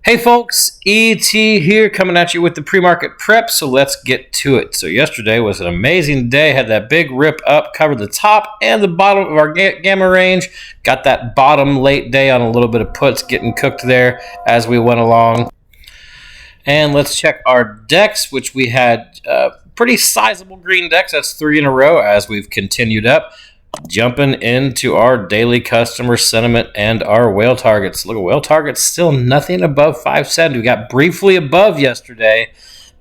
Hey folks, ET here coming at you with the pre-market prep, so let's get to it. So yesterday was an amazing day, had that big rip up, covered the top and the bottom of our gamma range, got that bottom late day on a little bit of puts getting cooked there as we went along. And let's check our decks, which we had pretty sizable green decks. That's 3 in a row as we've continued up. Jumping into our daily customer sentiment and our whale targets. Look at whale targets, still nothing above 570. We got briefly above yesterday,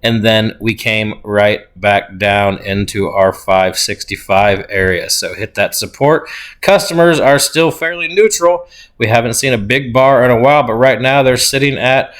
and then we came right back down into our 565 area. So hit that support. Customers are still fairly neutral. We haven't seen a big bar in a while, but right now they're sitting at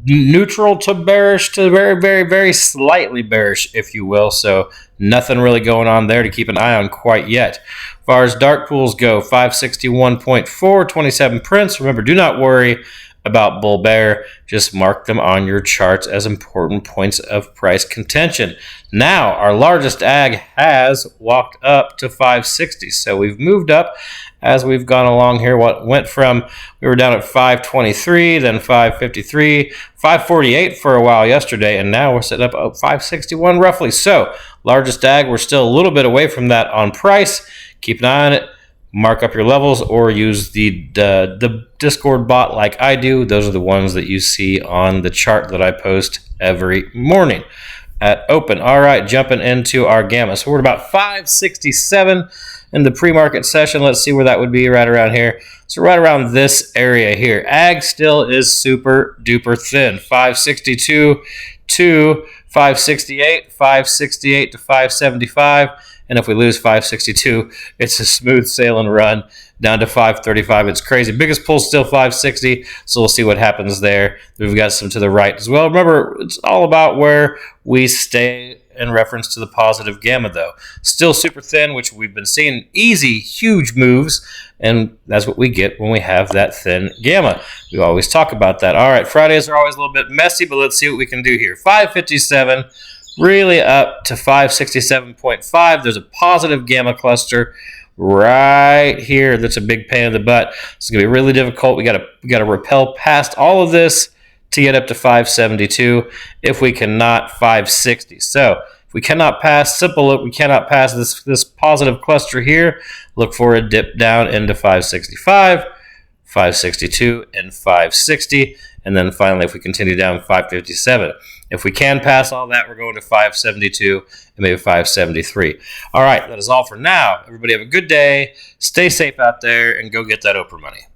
neutral to bearish to very, very, very slightly bearish, if you will. So nothing really going on there to keep an eye on quite yet. As far as dark pools go, 561.4, 27 prints. Remember, do not worry about bull bear. Just mark them on your charts as important points of price contention. Now, our largest ag has walked up to 560. So we've moved up as we've gone along here. What went from, we were down at 523, then 553, 548 for a while yesterday, and now we're sitting up at 561 roughly. So largest ag, we're still a little bit away from that on price. Keep an eye on it. Mark up your levels or use the Discord bot like I do. Those are the ones that you see on the chart that I post every morning at open. All right, jumping into our gamma. So we're at about 567 in the pre-market session. Let's see where that would be right around here. So right around this area here. Ag still is super duper thin. 562 to 568, 568 to 575. And if we lose 562, it's a smooth sailing run down to 535. It's crazy. Biggest pull still 560, so we'll see what happens there. We've got some to the right as well. Remember, it's all about where we stay in reference to the positive gamma, though. Still super thin, which we've been seeing easy, huge moves, and that's what we get when we have that thin gamma. We always talk about that. All right, Fridays are always a little bit messy, but let's see what we can do here. 557. Really up to 567.5. There's a positive gamma cluster right here. That's a big pain in the butt. It's gonna be really difficult. We gotta repel past all of this to get up to 572. If we cannot, 560. So if we cannot pass, simple look, we cannot pass this positive cluster here. Look for a dip down into 565, 562, and 560. And then finally, if we continue down, 557. If we can pass all that, we're going to 572 and maybe 573. All right, that is all for now. Everybody have a good day. Stay safe out there and go get that Oprah money.